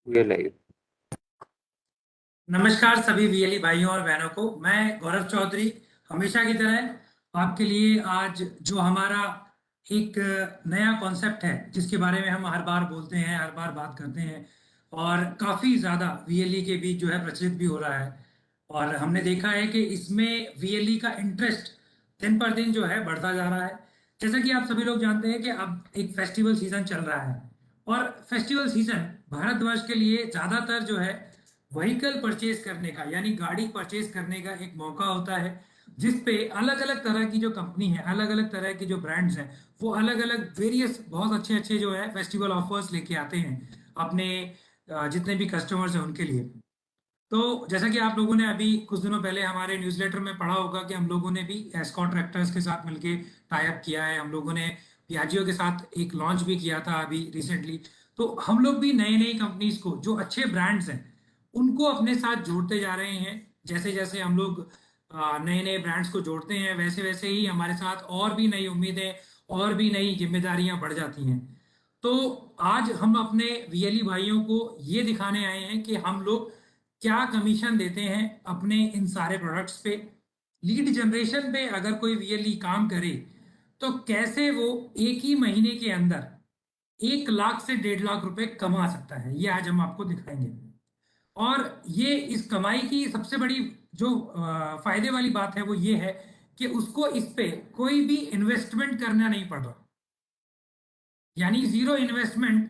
ये लाइव। नमस्कार सभी वीएलई भाइयों और बहनों को। मैं गौरव चौधरी हमेशा की तरह आपके लिए आज जो हमारा एक नया कॉन्सेप्ट है जिसके बारे में हम हर बार बोलते हैं, हर बार बात करते हैं और काफ़ी ज़्यादा वीएलई के बीच जो है प्रचलित भी हो रहा है। और हमने देखा है कि इसमें वीएलई का इंटरेस्ट दिन पर दिन जो है बढ़ता जा रहा है। जैसा कि आप सभी लोग जानते हैं कि अब एक फेस्टिवल सीजन चल रहा है और फेस्टिवल सीजन भारतवर्ष के लिए ज़्यादातर जो है व्हीकल परचेज करने का यानी गाड़ी परचेज करने का एक मौका होता है, जिस पे अलग अलग तरह की जो कंपनी है, अलग अलग तरह के जो ब्रांड्स हैं, वो अलग अलग वेरियस बहुत अच्छे अच्छे जो है फेस्टिवल ऑफर्स लेके आते हैं अपने जितने भी कस्टमर्स हैं उनके लिए। तो जैसा कि आप लोगों ने अभी कुछ दिनों पहले हमारे न्यूज़लेटर में पढ़ा होगा कि हम लोगों ने भी एस्कॉर्ट ट्रैक्टर्स के साथ मिलके टाई अप किया है। हम लोगों ने पियाजियो के साथ एक लॉन्च भी किया था अभी रिसेंटली। तो हम लोग भी नई नई कंपनीज को, जो अच्छे ब्रांड्स हैं, उनको अपने साथ जोड़ते जा रहे हैं। जैसे जैसे हम लोग नए नए ब्रांड्स को जोड़ते हैं, वैसे वैसे ही हमारे साथ और भी नई उम्मीदें और भी नई जिम्मेदारियां बढ़ जाती हैं। तो आज हम अपने वीएलई भाइयों को ये दिखाने आए हैं कि हम लोग क्या कमीशन देते हैं अपने इन सारे प्रोडक्ट्स पे। लीड जनरेशन पे अगर कोई वीएलई काम करे तो कैसे वो एक ही महीने के अंदर 1 लाख से 1.5 लाख रुपए कमा सकता है, ये आज हम आपको दिखाएंगे। और ये इस कमाई की सबसे बड़ी जो फायदे वाली बात है वो ये है कि उसको इस पे कोई भी इन्वेस्टमेंट करना नहीं पड़ रहा, यानी जीरो इन्वेस्टमेंट।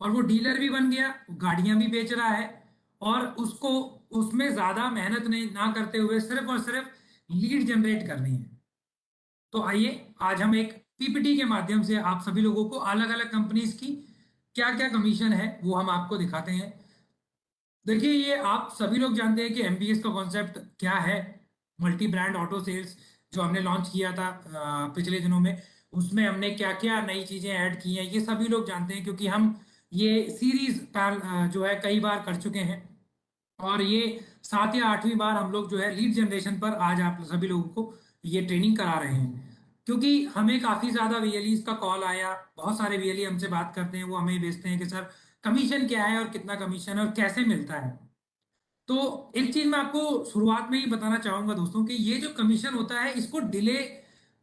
और वो डीलर भी बन गया, वो गाड़ियां भी बेच रहा है और उसको उसमें ज्यादा मेहनत नहीं ना करते हुए सिर्फ और सिर्फ लीड जनरेट करनी है। तो आइए आज हम एक पीपीटी के माध्यम से आप सभी लोगों को अलग अलग कंपनीज की क्या क्या कमीशन है वो हम आपको दिखाते हैं। देखिए, ये आप सभी लोग जानते हैं कि एमबीएस का कॉन्सेप्ट क्या है। मल्टी ब्रांड ऑटो सेल्स जो हमने लॉन्च किया था पिछले दिनों में, उसमें हमने क्या क्या नई चीजें ऐड की हैं ये सभी लोग जानते हैं, क्योंकि हम ये सीरीज जो है कई बार कर चुके हैं। और ये 7 या 8वीं बार हम लोग जो है लीड जनरेशन पर आज आप सभी लोगों को ये ट्रेनिंग करा रहे हैं। क्योंकि हमें काफी ज्यादा वीएलईज का कॉल आया, बहुत सारे वीएलई हमसे बात करते हैं, वो हमें भेजते हैं कि सर कमीशन क्या है और कितना कमीशन है और कैसे मिलता है। तो एक चीज मैं आपको शुरुआत में ही बताना चाहूंगा दोस्तों कि ये जो कमीशन होता है इसको डिले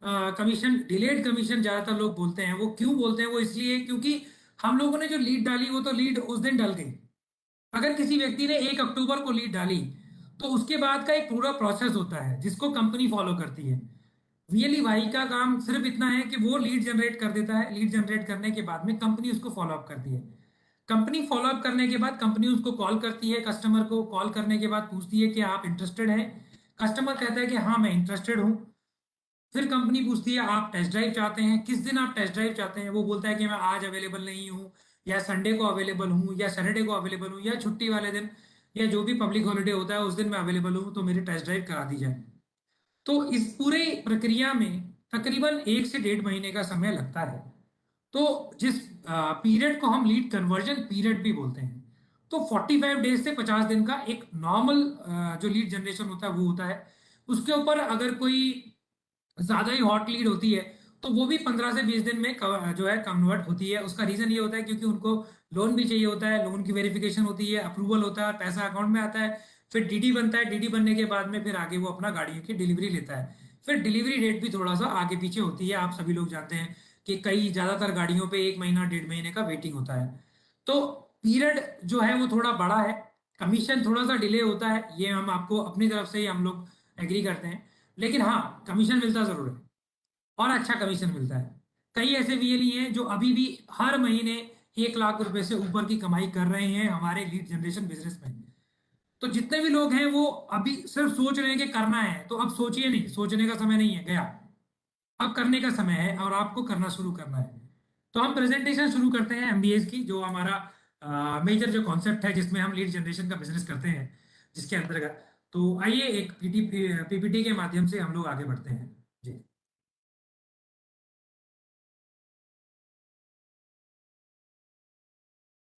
कमीशन, डिलेड कमीशन ज्यादातर लोग बोलते हैं। वो क्यों बोलते हैं? वो इसलिए क्योंकि हम लोगों ने जो लीड डाली वो तो लीड उस दिन डल गई। अगर किसी व्यक्ति ने 1 अक्टूबर को लीड डाली तो उसके बाद का एक पूरा प्रोसेस होता है जिसको कंपनी फॉलो करती है। वीएलई भाई का काम सिर्फ इतना है कि वो लीड जनरेट कर देता है। लीड जनरेट करने के बाद में कंपनी उसको फॉलो अप करती है। कंपनी फॉलो अप करने के बाद कंपनी उसको कॉल करती है, कस्टमर को कॉल करने के बाद पूछती है कि आप इंटरेस्टेड हैं। कस्टमर कहता है कि हाँ मैं इंटरेस्टेड हूँ। फिर कंपनी पूछती है आप टेस्ट ड्राइव चाहते हैं, किस दिन आप टेस्ट ड्राइव चाहते हैं। वो बोलता है कि मैं आज अवेलेबल नहीं हूँ, या संडे को अवेलेबल हूँ, या सैटरडे को अवेलेबल हूँ, या छुट्टी वाले दिन, या जो भी पब्लिक हॉलिडे होता है उस दिन मैं अवेलेबल हूँ, तो मेरी टेस्ट ड्राइव करा दी जाए। तो इस पूरे प्रक्रिया में तकरीबन 1 से 1.5 महीने का समय लगता है। तो जिस पीरियड को हम लीड कन्वर्जन पीरियड भी बोलते हैं, तो 45 डेज से 50 दिन का एक नॉर्मल जो लीड जनरेशन होता है वो होता है। उसके ऊपर अगर कोई ज्यादा ही हॉट लीड होती है तो वो भी 15 से 20 दिन में जो है कन्वर्ट होती है। उसका रीजन ये होता है क्योंकि उनको लोन भी चाहिए होता है, लोन की वेरिफिकेशन होती है, अप्रूवल होता है, पैसा अकाउंट में आता है, फिर डीडी बनता है। डीडी बनने के बाद में फिर आगे वो अपना गाड़ियों की डिलीवरी लेता है। फिर डिलीवरी डेट भी थोड़ा सा आगे पीछे होती है। आप सभी लोग जानते हैं कि कई ज्यादातर गाड़ियों पे 1 महीना 1.5 महीने का वेटिंग होता है। तो पीरियड जो है वो थोड़ा बड़ा है, कमीशन थोड़ा सा डिले होता है, ये हम आपको अपनी तरफ से ही हम लोग एग्री करते हैं। लेकिन हाँ, कमीशन मिलता जरूर है और अच्छा कमीशन मिलता है। कई ऐसे वीएलई हैं जो अभी भी हर महीने 1 लाख रुपए से ऊपर की कमाई कर रहे हैं हमारे लीड जनरेशन बिजनेस में। तो जितने भी लोग हैं वो अभी सिर्फ सोच रहे हैं कि करना है, तो अब सोचिए नहीं, सोचने का समय नहीं है, गया। अब करने का समय है और आपको करना शुरू करना है। तो हम प्रेजेंटेशन शुरू करते हैं एमबीए की, जो हमारा मेजर जो कॉन्सेप्ट है जिसमें हम लीड जनरेशन का बिजनेस करते हैं, जिसके अंतर्गत। तो आइए एक पीपीटी के माध्यम से हम लोग आगे बढ़ते हैं जी।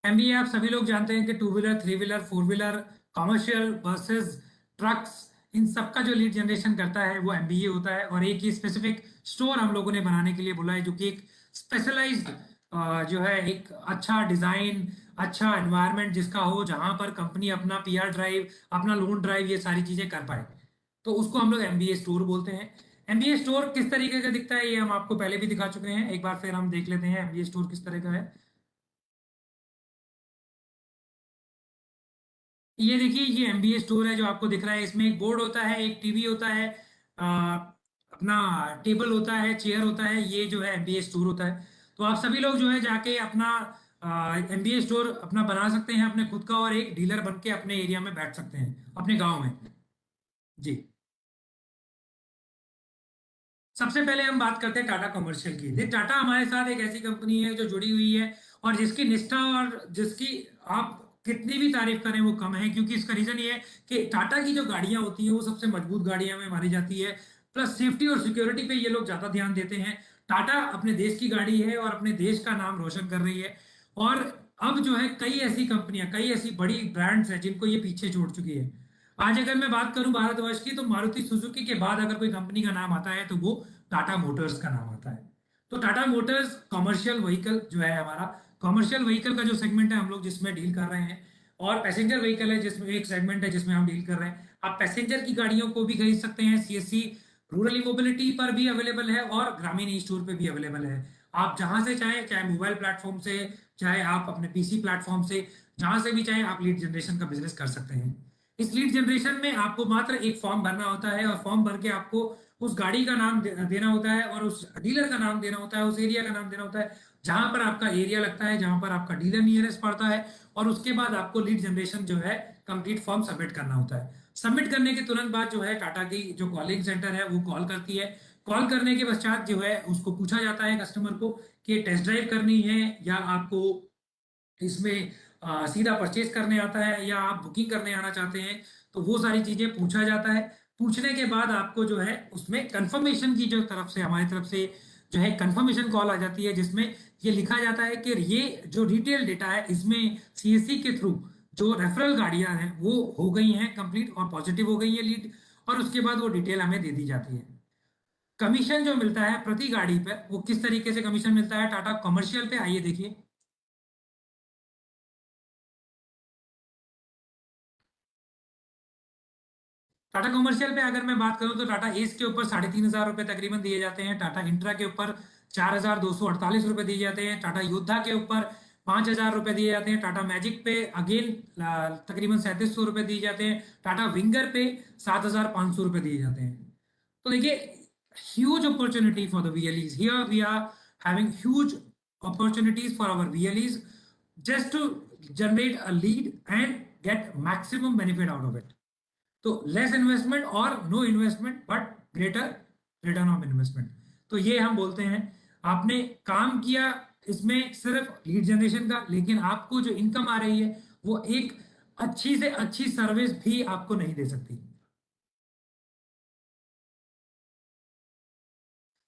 एमबीए आप सभी लोग जानते हैं कि 2 wheeler, 3 wheeler, 4 wheeler, commercial buses, trucks, इन सब का जो लीड जनरेशन करता है वो एमबीए होता है। और एक ही स्पेसिफिक स्टोर हम लोगों ने बनाने के लिए बोला है, जो कि एक स्पेशलाइज्ड जो है एक अच्छा डिजाइन, अच्छा एनवायरनमेंट जिसका हो, जहां पर कंपनी अपना पीआर ड्राइव, अपना लोन ड्राइव, ये सारी चीजें कर पाए, तो उसको हम लोग एमबीए स्टोर बोलते हैं। एमबीए स्टोर किस तरीके का दिखता है ये हम आपको पहले भी दिखा चुके हैं, एक बार फिर हम देख लेते हैं एमबीए स्टोर किस तरह का है। ये देखिए, ये एमबीए स्टोर है जो आपको दिख रहा है। इसमें एक बोर्ड होता है, एक टीवी होता है, अपना टेबल होता है, चेयर होता है, ये जो है एमबीए स्टोर होता है। तो आप सभी लोग जो है जाके अपना एमबीए स्टोर अपना बना सकते हैं अपने खुद का, और एक डीलर बन के अपने एरिया में बैठ सकते हैं, अपने गांव में। जी। सबसे पहले हम बात करते हैं टाटा कमर्शियल की। देखिए, टाटा हमारे साथ एक ऐसी कंपनी है जो जुड़ी हुई है, और जिसकी निष्ठा और जिसकी आप कितनी भी तारीफ करें वो कम है, क्योंकि इसका रीजन ये है कि टाटा की जो गाड़ियां होती हैं वो सबसे मजबूत गाड़ियां में मानी जाती है। प्लस सेफ्टी और सिक्योरिटी पे ये लोग ज्यादा ध्यान देते हैं। टाटा अपने देश की गाड़ी है और अपने देश का नाम रोशन कर रही है। और अब जो है कई ऐसी कंपनियां, कई ऐसी बड़ी ब्रांड्स हैं जिनको ये पीछे छोड़ चुकी है। आज अगर मैं बात करूं भारतवर्ष की, तो मारुति सुजुकी के बाद अगर कोई कंपनी का नाम आता है तो वो टाटा मोटर्स का नाम आता है। तो टाटा मोटर्स कमर्शियल व्हीकल जो है हमारा, कमर्शियल व्हीकल का जो सेगमेंट है हम लोग जिसमें डील कर रहे हैं, और पैसेंजर व्हीकल है जिसमें एक सेगमेंट है जिसमें हम डील कर रहे हैं। आप पैसेंजर की गाड़ियों को भी खरीद सकते हैं, सीएससी रूरल मोबिलिटी पर भी अवेलेबल है और ग्रामीण ई स्टोर पे भी अवेलेबल है। आप जहां से चाहे, चाहे मोबाइल प्लेटफॉर्म से, चाहे आप अपने पीसी प्लेटफॉर्म से, जहां से भी चाहे आप लीड जनरेशन का बिजनेस कर सकते हैं। इस लीड जनरेशन में आपको मात्र एक फॉर्म भरना होता है, और फॉर्म भर के आपको उस गाड़ी का नाम देना होता है, और उस डीलर का नाम देना होता है, उस एरिया का नाम देना होता है जहां पर आपका एरिया लगता है, जहां पर आपका डीलर नियरेस्ट पड़ता है। और उसके बाद आपको लीड जनरेशन जो है कंप्लीट फॉर्म सबमिट करना होता है। सबमिट करने के तुरंत बाद जो है टाटा की जो कॉलिंग सेंटर है वो कॉल करती है। कॉल करने के पश्चात जो है उसको पूछा जाता है कस्टमर को कि टेस्ट ड्राइव करनी है, या आपको इसमें सीधा परचेज करने आता है, या आप बुकिंग करने आना चाहते हैं। तो वो सारी चीजें पूछा जाता है। पूछने के बाद आपको जो है उसमें कंफर्मेशन की जो तरफ से, हमारी तरफ से जो है कंफर्मेशन कॉल आ जाती है, जिसमें ये लिखा जाता है कि ये जो डिटेल डेटा है इसमें सीएससी के थ्रू जो रेफरल गाड़ियां हैं वो हो गई हैं कंप्लीट और पॉजिटिव हो गई है लीड, और उसके बाद वो डिटेल हमें दे दी जाती है। कमीशन जो मिलता है प्रति गाड़ी पर, वो किस तरीके से कमीशन मिलता है टाटा कमर्शियल पे, आइए देखिए। टाटा कमर्शियल पे अगर मैं बात करूं तो टाटा एस के ऊपर 3,500 रुपए तकरीबन दिए जाते हैं, टाटा इंट्रा के ऊपर 4,248 रुपए दिए जाते हैं, टाटा योद्धा के ऊपर 5,000 रुपए दिए जाते हैं, टाटा मैजिक पे अगेन तकरीबन 3,700 रुपए दिए जाते हैं, टाटा विंगर पे 7,500 रुपए दिए जाते हैं। तो देखिए, huge opportunity for the VLEs here, we are having huge opportunities for our VLEs just to generate a lead and get maximum benefit out of it. तो लेस इन्वेस्टमेंट और no investment but greater return of investment. तो ये हम बोलते हैं, आपने काम किया इसमें सिर्फ लीड जनरेशन का, लेकिन आपको जो इनकम आ रही है वो एक अच्छी से अच्छी सर्विस भी आपको नहीं दे सकती।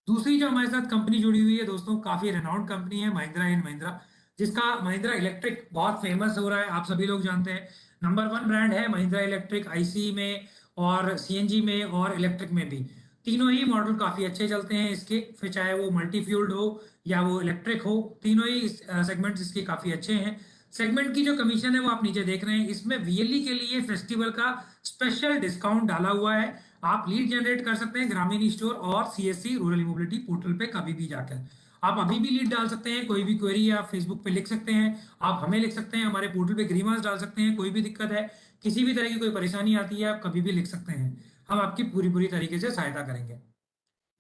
दूसरी जो हमारे साथ कंपनी जुड़ी हुई है दोस्तों, काफी रेनाउंड कंपनी है, महिंद्रा एंड महिंद्रा, जिसका महिंद्रा इलेक्ट्रिक बहुत फेमस हो रहा है, आप सभी लोग जानते हैं। नंबर वन ब्रांड है महिंद्रा इलेक्ट्रिक, आईसी में और सीएनजी में और इलेक्ट्रिक में भी। तीनों ही मॉडल काफी अच्छे चलते हैं इसके, फिर चाहे वो मल्टी फ्यूल्ड हो या वो इलेक्ट्रिक हो, तीनों ही सेगमेंट इसके काफी अच्छे हैं। सेगमेंट की जो कमीशन है वो आप नीचे देख रहे हैं, इसमें वीएलई के लिए फेस्टिवल का स्पेशल डिस्काउंट डाला हुआ है। आप लीड जनरेट कर सकते हैं ग्रामीण स्टोर और सीएससी रूरल मोबिलिटी पोर्टल पे कभी भी जाकर। आप अभी भी लीड डाल सकते हैं, कोई भी क्वेरी आप फेसबुक पे लिख सकते हैं, आप हमें लिख सकते हैं, हमारे पोर्टल पे ग्रीवांस डाल सकते हैं, कोई भी दिक्कत है, किसी भी तरह की कोई परेशानी आती है, आप कभी भी लिख सकते हैं। हम आपकी पूरी पूरी तरीके से सहायता करेंगे।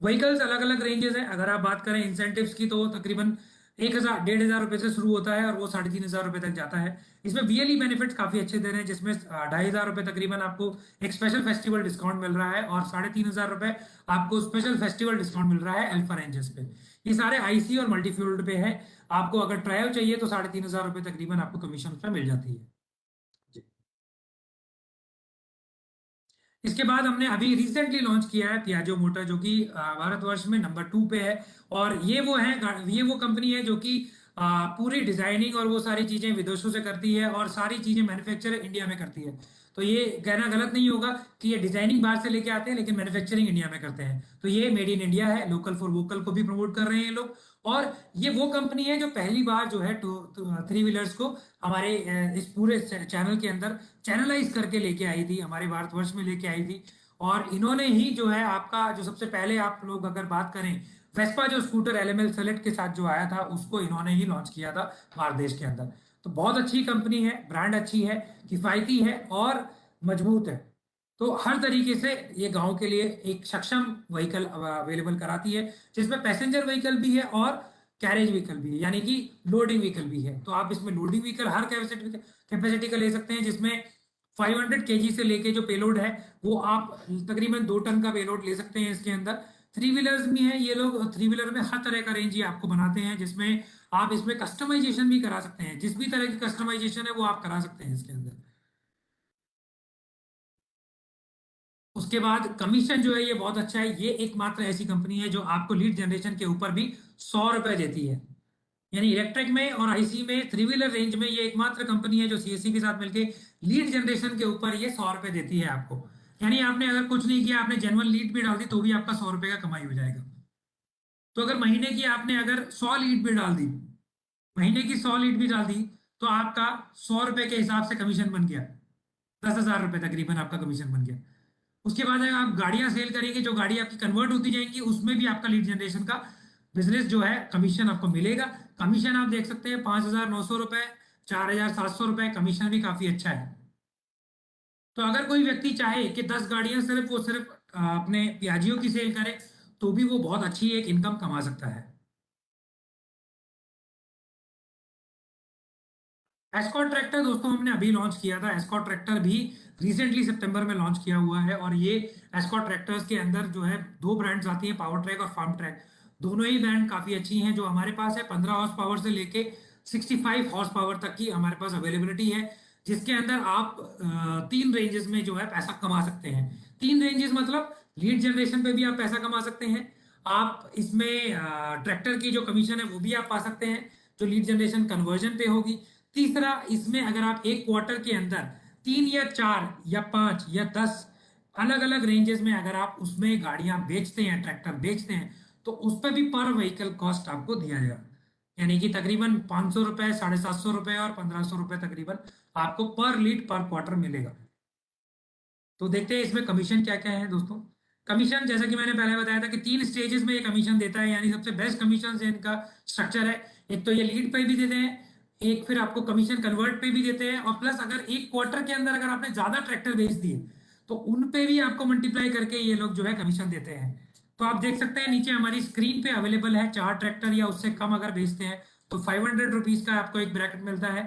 व्हीकल्स अलग अलग रेंजेस हैं, अगर आप बात करें इंसेंटिव्स की तो तकरीबन 1,000 1,500 रुपए से शुरू होता है और वो 3,500 रुपए तक जाता है। इसमें वीएलई बेनिफिट्स काफी अच्छे दे रहे हैं, जिसमें 2,500 रुपए तकरीबन आपको एक स्पेशल फेस्टिवल डिस्काउंट मिल रहा है, और 3,500 रुपए आपको स्पेशल फेस्टिवल डिस्काउंट मिल रहा है अल्फा रेंजेस पे। ये सारे आईसी और मल्टी फ्यूल्ड पे है। आपको अगर ट्रायल चाहिए तो 3,500 रुपए तकरीबन आपको कमीशन पे मिल जाती है। जी। इसके बाद हमने अभी रिसेंटली लॉन्च किया है पियाजो मोटर, जो कि भारतवर्ष में नंबर 2 पे है। और ये वो कंपनी है जो कि पूरी डिजाइनिंग और वो सारी चीजें विदेशों से करती है, और सारी चीजें मैन्युफैक्चर इंडिया में करती है। तो ये कहना गलत नहीं होगा कि ये डिजाइनिंग बाहर से लेके आते हैं, लेकिन मैन्युफैक्चरिंग इंडिया में करते हैं। तो ये मेड इन इंडिया है, लोकल फॉर वोकल को भी प्रमोट कर रहे हैं ये लोग। और ये वो कंपनी है जो पहली बार जो है थ्री व्हीलर्स को हमारे इस पूरे चैनल के अंदर चैनलाइज करके लेके आई थी, हमारे भारतवर्ष में लेके आई थी। और इन्होंने ही जो है आपका जो सबसे पहले आप लोग अगर बात करें, वेस्पा जो स्कूटर एलएमएल सेलेक्ट के साथ जो आया था उसको इन्होंने ही लॉन्च किया था भारत देश के अंदर। तो बहुत अच्छी कंपनी है, ब्रांड अच्छी है, किफायती है और मजबूत है। तो हर तरीके से ये गांव के लिए एक सक्षम व्हीकल अवेलेबल कराती है, जिसमें पैसेंजर व्हीकल भी है और कैरेज व्हीकल भी है, यानी कि लोडिंग व्हीकल भी है। तो आप इसमें लोडिंग व्हीकल हर कैपेसिटी का ले सकते हैं, जिसमें 500 केजी से लेके जो पेलोड है वो आप तकरीबन 2 टन का पेलोड ले सकते हैं इसके अंदर। थ्री व्हीलर्स भी हैं ये लोग, थ्री व्हीलर में हर तरह का रेंज ये आपको बनाते हैं, जिसमें आप इसमें कस्टमाइजेशन भी करा सकते हैं, जिस भी तरह की कस्टमाइजेशन है वो आप करा सकते हैं इसके अंदर। उसके बाद कमीशन जो है ये बहुत अच्छा है, ये एकमात्र ऐसी कंपनी है जो आपको लीड जनरेशन के ऊपर भी 100 रुपए देती है। यानी इलेक्ट्रिक में और आईसी में थ्री व्हीलर रेंज में ये एकमात्र कंपनी है जो सीएससी के साथ मिलकर लीड जनरेशन के ऊपर ये 100 रुपए देती है आपको। यानी आपने अगर कुछ नहीं किया, आपने जेनुअन लीड भी डाल दी तो भी आपका 100 रुपए का कमाई हो जाएगा। तो अगर महीने की आपने अगर 100 लीड भी डाल दी, महीने की 100 लीड भी डाल दी, तो आपका 100 रुपए के हिसाब से कमीशन बन गया, 10,000 रुपए तकरीबन आपका कमीशन बन गया। उसके बाद अगर आप गाड़ियां सेल करेंगे, जो गाड़ी आपकी कन्वर्ट होती जाएंगी, उसमें भी आपका लीड जनरेशन का बिजनेस जो है कमीशन आपको मिलेगा। कमीशन आप देख सकते हैं 5,900 रुपए, 4,700 रुपए, कमीशन भी काफी अच्छा है। तो अगर कोई व्यक्ति चाहे कि 10 गाड़ियां सिर्फ वो सिर्फ अपने पियाजियों की सेल करे, तो भी वो बहुत अच्छी एक इनकम कमा सकता है। एस्कॉर्ट ट्रैक्टर दोस्तों हमने अभी लॉन्च किया था। एस्कॉर्ट ट्रैक्टर भी रिसेंटली सितंबर में लॉन्च किया हुआ है। और ये एस्कॉर्ट ट्रैक्टर्स के अंदर जो है दो ब्रांड्स आती हैं, पावर ट्रैक और फार्म ट्रैक। दोनों ही ब्रांड काफी अच्छी हैं। जो हमारे पास है 15 हॉर्स पावर से लेके 65 हॉर्स पावर तक की हमारे पास अवेलेबिलिटी है, जिसके अंदर आप 3 रेंजेस में जो है पैसा कमा सकते हैं। 3 रेंजेस मतलब लीड जनरेशन पे भी आप पैसा कमा सकते हैं, आप इसमें ट्रैक्टर की जो कमीशन है वो भी आप पा सकते हैं जो लीड जनरेशन कन्वर्जन पे होगी। तीसरा, इसमें अगर आप एक क्वार्टर के अंदर 3 या 4 या 5 या 10 अलग अलग रेंजेस में अगर आप उसमें गाड़ियां बेचते हैं, ट्रैक्टर बेचते हैं, तो उस पर भी पर व्हीकल कॉस्ट आपको दिया जाएगा। यानी कि तकरीबन 500 रुपए, 750 रुपए और 1500 रुपए तकरीबन आपको पर लीड पर क्वार्टर मिलेगा। तो देखते हैं इसमें कमीशन क्या क्या है दोस्तों। कमीशन जैसा कि मैंने पहले बताया था कि 3 स्टेजेस में ये कमीशन देता है, यानी सबसे बेस्ट कमीशन इनका स्ट्रक्चर है। एक तो ये लीड पे भी देते हैं, एक फिर आपको कमीशन कन्वर्ट पे भी देते हैं, और प्लस अगर एक क्वार्टर के अंदर अगर आपने ज्यादा ट्रैक्टर बेच दिए तो उन पे भी आपको मल्टीप्लाई करके ये लोग जो है कमीशन देते हैं। तो आप देख सकते हैं नीचे हमारी स्क्रीन पे अवेलेबल है, 4 ट्रैक्टर या उससे कम अगर बेचते हैं तो 500 रुपीज का आपको एक ब्रैकेट मिलता है।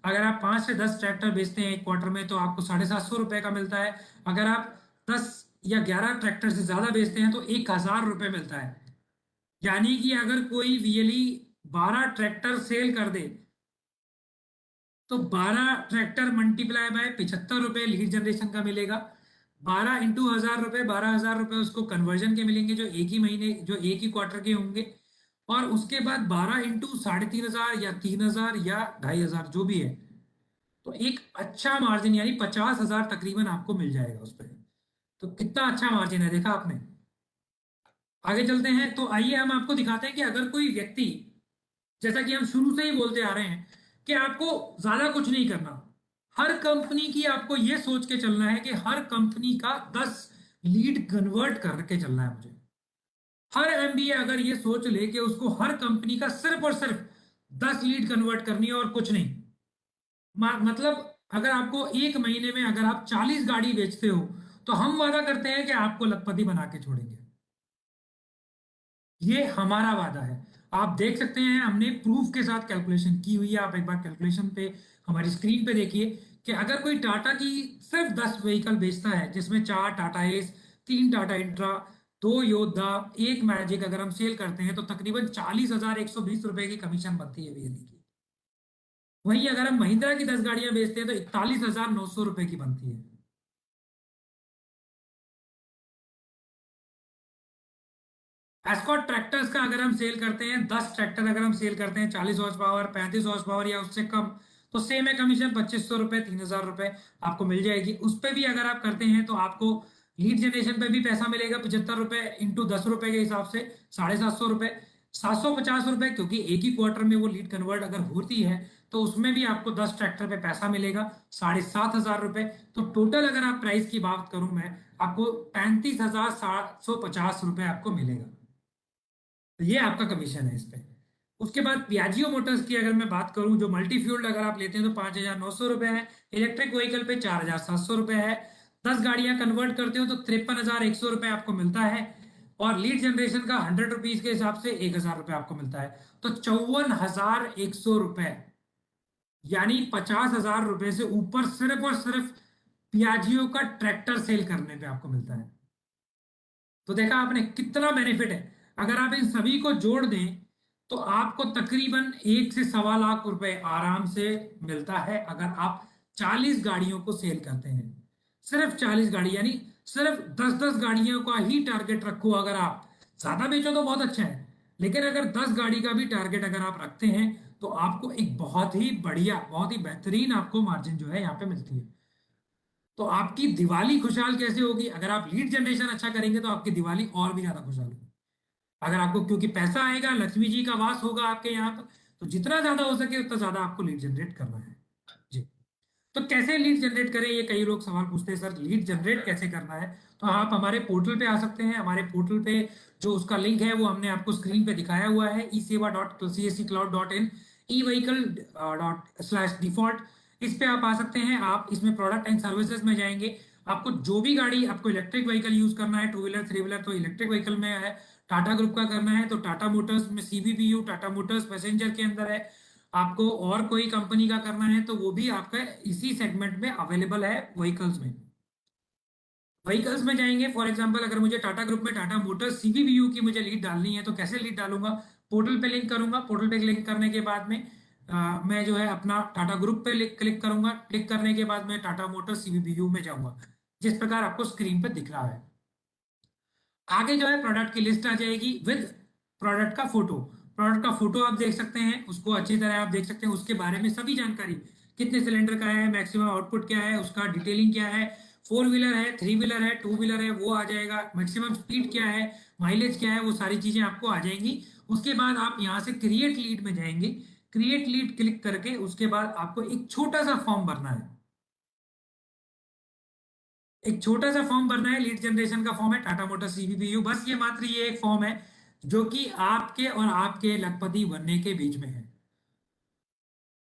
अगर आप 5 से 10 ट्रैक्टर बेचते हैं एक क्वार्टर में तो आपको 750 रुपए का मिलता है। अगर आप 10 या 11 ट्रैक्टर से ज्यादा बेचते हैं तो 1,000 रुपए मिलता है। यानी कि अगर कोई वीएलई 12 ट्रैक्टर सेल कर दे तो 12 ट्रैक्टर मल्टीप्लाई बाय 75 रुपए लीड जनरेशन का मिलेगा। 12 × 1,000 रुपए, 12,000 रुपए उसको कन्वर्जन के मिलेंगे जो एक ही महीने, जो एक ही क्वार्टर के होंगे। और उसके बाद 12 × 3,500 या 3,000 या 2,500 जो भी है, तो एक अच्छा मार्जिन यानी 50,000 तकरीबन आपको मिल जाएगा उस पर। तो कितना अच्छा मार्जिन है, देखा आपने। आगे चलते हैं तो आइए हम आपको दिखाते हैं कि अगर कोई व्यक्ति, जैसा कि हम शुरू से ही बोलते आ रहे हैं कि आपको ज्यादा कुछ नहीं करना, हर कंपनी की आपको यह सोच के चलना है कि हर कंपनी का 10 लीड कन्वर्ट करके चलना है मुझे। हर एमबीए अगर ये सोच ले कि उसको हर कंपनी का सिर्फ और सिर्फ 10 लीड कन्वर्ट करनी है और कुछ नहीं, मतलब अगर आपको एक महीने में अगर आप 40 गाड़ी बेचते हो तो हम वादा करते हैं कि आपको लखपति बना के छोड़ेंगे। ये हमारा वादा है। आप देख सकते हैं हमने प्रूफ के साथ कैलकुलेशन की हुई है, आप एक बार कैलकुलेशन पे हमारी स्क्रीन पे देखिए कि अगर कोई टाटा की सिर्फ 10 व्हीकल बेचता है, जिसमें 4 टाटा एस, 3 टाटा इंट्रा, 2 योद्धा, एक मैजिक अगर हम सेल करते हैं तो तकरीबन 40,120 रुपए की कमीशन बनती है वीएलई की। वहीं अगर हम महिंद्रा की 10 गाड़ियां बेचते हैं तो 41,900 रुपए की बनती है। एस्कॉर्ट ट्रैक्टर्स का अगर हम सेल करते हैं, 10 ट्रैक्टर अगर हम सेल करते हैं 40 हॉर्स पावर, 35 हॉर्स पावर या उससे कम, तो सेम है कमीशन 2,500 रुपए, 3,000 रुपए आपको मिल जाएगी। उस पर भी अगर आप करते हैं तो आपको लीड जनरेशन पे भी पैसा मिलेगा 75 रुपए इंटू 10 रुपए के हिसाब से 750 रुपए। 750 रुपए, क्योंकि एक ही क्वार्टर में वो लीड कन्वर्ट अगर होती है तो उसमें भी आपको 10 ट्रैक्टर पे पैसा मिलेगा 7,500 रुपए। तो टोटल अगर आप प्राइस की बात करूं मैं, आपको 35,750 रुपए आपको मिलेगा। तो ये आपका कमीशन है इस पे। उसके बाद पियाजियो मोटर्स की अगर मैं बात करूं, जो मल्टी फ्यूल्ड अगर आप लेते हैं तो 5,900 रुपए है। इलेक्ट्रिक व्हीकल पे 4,700 रुपए है। 10 गाड़ियां कन्वर्ट करते हो तो 53,100 रुपए आपको मिलता है। और लीड जनरेशन का 100 रुपीज के हिसाब से 1,000 रुपए आपको मिलता है। तो 54,100 रुपए, यानी 50,000 रुपए से ऊपर सिर्फ और सिर्फ पियाजियो का ट्रैक्टर सेल करने पे आपको मिलता है। तो देखा आपने कितना बेनिफिट है। अगर आप इन सभी को जोड़ दें तो आपको तकरीबन 1 से 1.25 लाख रुपए आराम से मिलता है अगर आप 40 गाड़ियों को सेल करते हैं। सिर्फ 40 गाड़ी, यानी सिर्फ 10-10 गाड़ियों का ही टारगेट रखो। अगर आप ज्यादा बेचो तो बहुत अच्छा है, लेकिन अगर 10 गाड़ी का भी टारगेट अगर आप रखते हैं तो आपको एक बहुत ही बढ़िया, बहुत ही बेहतरीन आपको मार्जिन जो है यहाँ पे मिलती है। तो आपकी दिवाली खुशहाल कैसे होगी? अगर आप लीड जनरेशन अच्छा करेंगे तो आपकी दिवाली और भी ज्यादा खुशहाल होगी। अगर आपको, क्योंकि पैसा आएगा, लक्ष्मी जी का वास होगा आपके यहाँ पर, तो जितना ज्यादा हो सके उतना ज्यादा आपको लीड जनरेट करना है। जी। तो कैसे लीड जनरेट करें, ये कई लोग सवाल पूछते हैं, सर लीड जनरेट कैसे करना है? तो आप हमारे पोर्टल पे आ सकते हैं। हमारे पोर्टल पे जो उसका लिंक है वो हमने आपको स्क्रीन पे दिखाया हुआ है, esewa.csccloud.in, e-vehicle./default। इस पे आप आ सकते हैं। आप इसमें प्रोडक्ट एंड सर्विसेज में जाएंगे, आपको जो भी गाड़ी, आपको इलेक्ट्रिक व्हीकल यूज करना है, 2 व्हीलर 3 व्हीलर, तो इलेक्ट्रिक व्हीकल में है। टाटा ग्रुप का करना है तो टाटा मोटर्स में CVBU, टाटा मोटर्स पैसेंजर के अंदर है। आपको और कोई कंपनी का करना है तो वो भी आपका इसी सेगमेंट में अवेलेबल है। व्हीकल्स में, व्हीकल्स में जाएंगे, फॉर एग्जांपल अगर मुझे टाटा ग्रुप में टाटा मोटर्स CVBU की मुझे लीड डालनी है तो कैसे लीड डालूंगा? पोर्टल पे लिंक करूंगा। पोर्टल पे क्लिक करने के बाद में मैं जो है अपना टाटा ग्रुप पे क्लिक करूंगा। क्लिक करने के बाद मैं टाटा मोटर्स CVBU में जाऊंगा, जिस प्रकार आपको स्क्रीन पे दिख रहा है। आगे जो है प्रोडक्ट की लिस्ट आ जाएगी विद प्रोडक्ट का फोटो। प्रोडक्ट का फोटो आप देख सकते हैं, उसको अच्छी तरह आप देख सकते हैं, उसके बारे में सभी जानकारी, कितने सिलेंडर का है, मैक्सिमम आउटपुट क्या है, उसका डिटेलिंग क्या है, 4 व्हीलर है, 3 व्हीलर है, 2 व्हीलर है, वो आ जाएगा। मैक्सिमम स्पीड क्या है, माइलेज क्या है, वो सारी चीजें आपको आ जाएंगी। उसके बाद आप यहाँ से क्रिएट लीड में जाएंगे। क्रिएट लीड क्लिक करके उसके बाद आपको एक छोटा सा फॉर्म भरना है। एक छोटा सा फॉर्म भरना है, लीड जनरेशन का फॉर्म है, टाटा मोटर CVBU, बस ये मात्र ये एक फॉर्म है जो कि आपके और आपके लखपति बनने के बीच में है।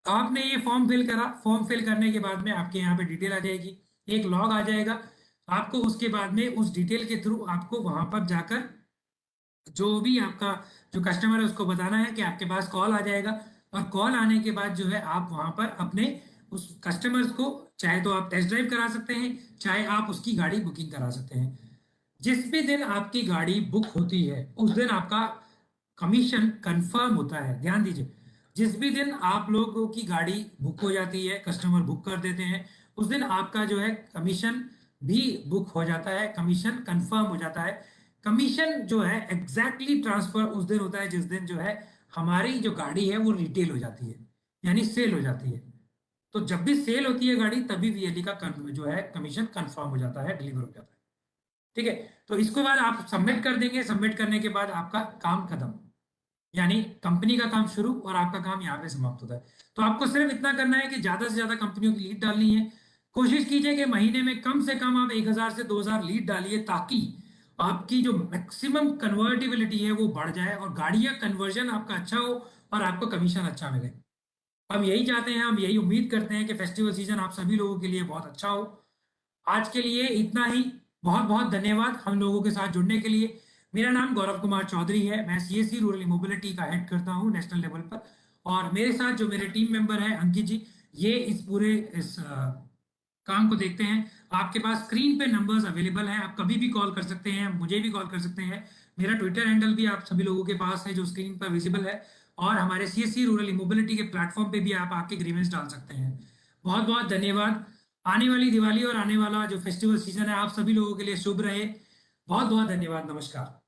आपने ये फॉर्म फिल करा, फॉर्म फिल करने के बाद में आपके यहाँ पे डिटेल आ जाएगी, एक लॉग आ जाएगा आपको। उसके बाद में उस डिटेल के थ्रू आपको वहां पर जाकर जो भी आपका जो कस्टमर है उसको बताना है कि आपके पास कॉल आ जाएगा। और कॉल आने के बाद जो है आप वहां पर अपने उस कस्टमर्स को, चाहे तो आप टेस्ट ड्राइव करा सकते हैं, चाहे आप उसकी गाड़ी बुकिंग करा सकते हैं। जिस भी दिन आपकी गाड़ी बुक होती है उस दिन आपका कमीशन कंफर्म होता है। ध्यान दीजिए, जिस भी दिन आप लोगों की गाड़ी बुक हो जाती है, कस्टमर बुक कर देते हैं, उस दिन आपका जो है कमीशन भी बुक हो जाता है, कमीशन कंफर्म हो जाता है। कमीशन जो है एग्जैक्टली ट्रांसफर उस दिन होता है जिस दिन जो है हमारी जो गाड़ी है वो रिटेल हो जाती है, यानी सेल हो जाती है। तो जब भी सेल होती है गाड़ी तभी VLE का जो है कमीशन कंफर्म हो जाता है, डिलीवर हो जाता है। ठीक है, तो इसके बाद आप सबमिट कर देंगे। सबमिट करने के बाद आपका काम खत्म, यानी कंपनी का काम शुरू और आपका काम यहाँ पे समाप्त होता है। तो आपको सिर्फ इतना करना है कि ज्यादा से ज्यादा कंपनियों की लीड डालनी है। कोशिश कीजिए कि महीने में कम से कम आप 1,000 से 2,000 लीड डालिए, ताकि आपकी जो मैक्सिमम कन्वर्टिबिलिटी है वो बढ़ जाए और गाड़ियां कन्वर्जन आपका अच्छा हो और आपको कमीशन अच्छा मिले। हम यही चाहते हैं, हम यही उम्मीद करते हैं कि फेस्टिवल सीजन आप सभी लोगों के लिए बहुत अच्छा हो। आज के लिए इतना ही। बहुत बहुत धन्यवाद हम लोगों के साथ जुड़ने के लिए। मेरा नाम गौरव कुमार चौधरी है, मैं CSC रूरल मोबिलिटी का हेड करता हूं नेशनल लेवल पर। और मेरे साथ जो मेरे टीम मेंबर हैं, अंकित जी, ये इस पूरे काम को देखते हैं। आपके पास स्क्रीन पे नंबर्स अवेलेबल हैं, आप कभी भी कॉल कर सकते हैं, मुझे भी कॉल कर सकते हैं। मेरा ट्विटर हैंडल भी आप सभी लोगों के पास है जो स्क्रीन पर विजिबल है। और हमारे CSC रूरल मोबिलिटी के प्लेटफॉर्म पे भी आप आके ग्रीवेंस डाल सकते हैं। बहुत बहुत धन्यवाद। आने वाली दिवाली और आने वाला जो फेस्टिवल सीजन है आप सभी लोगों के लिए शुभ रहे। बहुत बहुत धन्यवाद। नमस्कार।